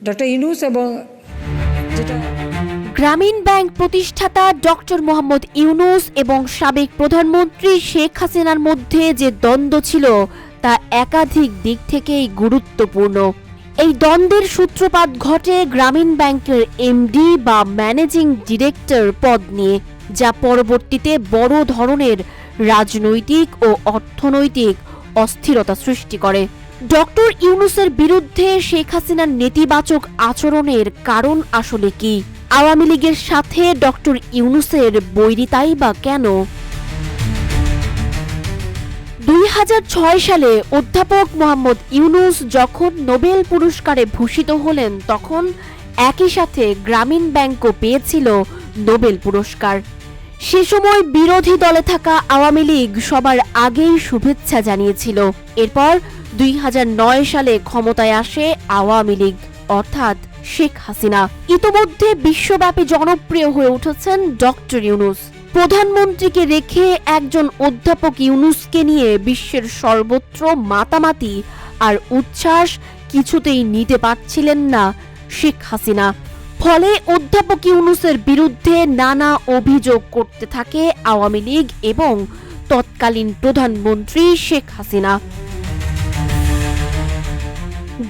Doctor Yunus এবং যেটা গ্রামীণ ব্যাংক প্রতিষ্ঠাতা ডক্টর মোহাম্মদ ইউনূস এবং সাবেক প্রধানমন্ত্রী শেখ হাসিনার মধ্যে যে দ্বন্দ্ব ছিল তা একাধিক দিক থেকেই গুরুত্বপূর্ণ। এই দ্বন্দ্বের সূত্রপাত ঘটে গ্রামীণ ব্যাংকের এমডি বা ম্যানেজিং ডিরেক্টর পদ নিয়ে, যা পরবর্তীতে বড় ধরনের রাজনৈতিক ও অর্থনৈতিক অস্থিরতা সৃষ্টি করে। ডক্টর ইউনূসের বিরুদ্ধে শেখ হাসিনার নেতিবাচক আচরণের কারণ আসলে কি? আওয়ামী লীগের সাথে ডক্টর ইউনূসের বৈরিতাই বা কেন? 2006 সালে অধ্যাপক মোহাম্মদ ইউনূস যখন নোবেল পুরস্কারে ভূষিত হলেন, তখন একই সাথে গ্রামীণ ব্যাংকও পেয়েছিল নোবেল পুরস্কার। সে সময় বিরোধী দলে থাকা আওয়ামী লীগ সবার আগেই শুভেচ্ছা জানিয়েছিল। এরপর 2009 সালে ক্ষমতায় আসে আওয়ামী লীগ, অর্থাৎ শেখ হাসিনা। ইতোমধ্যে বিশ্বব্যাপী জনপ্রিয় হয়ে উঠেছেন ডক্টর ইউনূস। প্রধানমন্ত্রীকে রেখে একজন অধ্যাপক ইউনূসকে নিয়ে বিশ্বের সর্বত্র মাতামাতি আর উচ্ছ্বাস কিছুতেই নিতে পারছিলেন না শেখ হাসিনা। ফলে অধ্যাপক ইউনূসের বিরুদ্ধে নানা অভিযোগ করতে থাকে আওয়ামী লীগ এবং তৎকালীন প্রধানমন্ত্রী শেখ হাসিনা।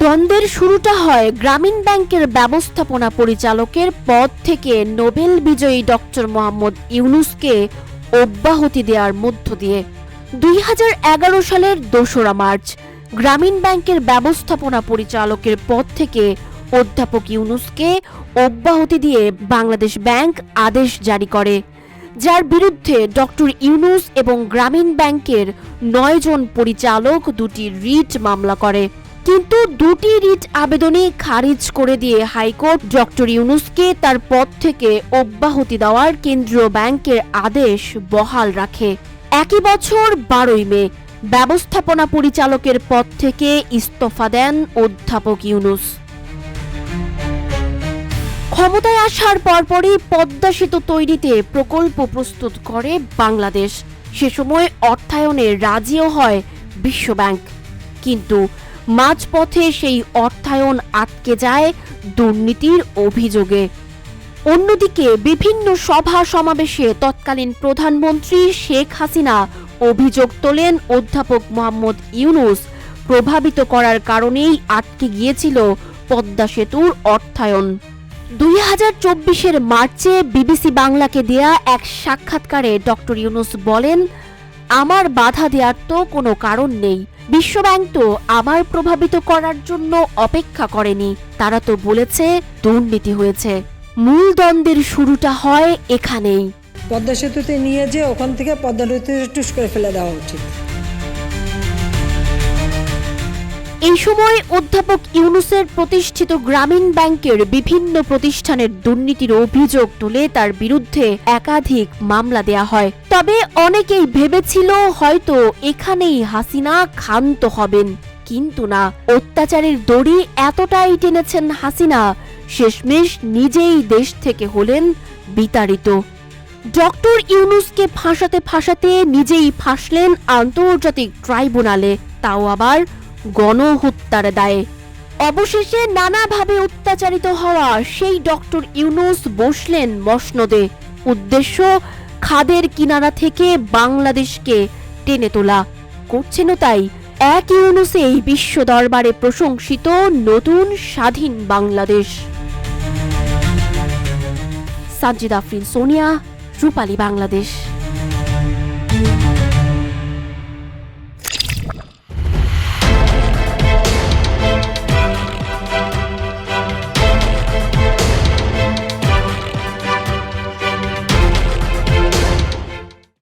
দ্বন্দ্বের শুরুটা হয় গ্রামীণ ব্যাংকের ব্যবস্থাপনা পরিচালকের পদ থেকে নোবেল বিজয়ী ডক্টর মোহাম্মদ ইউনূসকে অব্যাহতি দেওয়ার মধ্য দিয়ে। 2011 সালের 2রা মার্চ গ্রামীণ ব্যাংকের ব্যবস্থাপনা পরিচালকের পদ থেকে অধ্যাপক ইউনূসকে অব্যাহতি দিয়ে বাংলাদেশ ব্যাংক আদেশ জারি করে, যার বিরুদ্ধে ডক্টর ইউনূস এবং গ্রামীণ ব্যাংকের 9 জন পরিচালক দুটি রিট মামলা করে। কিন্তু দুটি রিট আবেদনই খারিজ করে দিয়ে হাইকোর্ট ডক্টর ইউনূসকে তার পদ থেকে অব্যাহতি দেওয়ার কেন্দ্রীয় ব্যাংকের আদেশ বহাল রাখে। একই বছর 12ই মে ব্যবস্থাপনা পরিচালকের পদ থেকে ইস্তফা দেন অধ্যাপক ইউনূস। ক্ষমতায় আসার পরপরই পদ্মা সেতু তৈরিতে প্রকল্প প্রস্তুত করে বাংলাদেশ। সে সময় অর্থায়নে রাজিও হয় বিশ্বব্যাংক, কিন্তু মাঝপথে সেই অর্থায়ন আটকে যায় দুর্নীতির অভিযোগে। অন্যদিকে বিভিন্ন সভা সমাবেশে তৎকালীন প্রধানমন্ত্রী শেখ হাসিনা অভিযোগ তোলেন অধ্যাপক মোহাম্মদ ইউনূস প্রভাবিত করার কারণেই আটকে গিয়েছিল পদ্মা সেতুর অর্থায়ন। 2024 মার্চে বিবিসি বাংলাকে দেয়া এক সাক্ষাৎকারে ডক্টর ইউনূস বলেন, আমার বাধা দেওয়ার তো কোনো কারণ নেই। বিশ্বব্যাংক তো আমার প্রভাবিত করার জন্য অপেক্ষা করেনি, তারা তো বলেছে দুর্নীতি হয়েছে। মূল দ্বন্দ্বের শুরুটা হয় এখানেই। পদ্মা সেতুতে নিয়ে যে ওখান থেকে পদ্মা নদীতে টুস করে ফেলে দেওয়া উচিত। এই সময় অধ্যাপক ইউনূসের প্রতিষ্ঠিত গ্রামীণ ব্যাংকের বিভিন্ন প্রতিষ্ঠানের দুর্নীতির অভিযোগ তুলে তার বিরুদ্ধে একাধিক মামলা দেয়া হয়। তবে অনেকেই ভেবেছিল হয়তো এখানেই হাসিনা ক্ষান্ত হবেন, কিন্তু না, অত্যাচারের দড়ি এতটাই টেনেছেন হাসিনা, শেষমেশ নিজেই দেশ থেকে হলেন বিতাড়িত। ডক্টর ইউনূসকে ফাঁসাতে ফাঁসাতে নিজেই ফাঁসলেন আন্তর্জাতিক ট্রাইব্যুনালে, তাও আবার গণহত্যার দায়ে। অবশেষে নানাভাবে অত্যাচারিত হওয়া সেই ডক্টর ইউনূস বসলেন মসনদে। উদ্দেশ্য খাদের কিনারা থেকে বাংলাদেশকে টেনে তোলা। করছেনও তাই। এক ইউনূসেই বিশ্ব দরবারে প্রশংসিত নতুন স্বাধীন বাংলাদেশ। সাজ্জিদা আফরিন সোনিয়া, রূপালী বাংলাদেশ।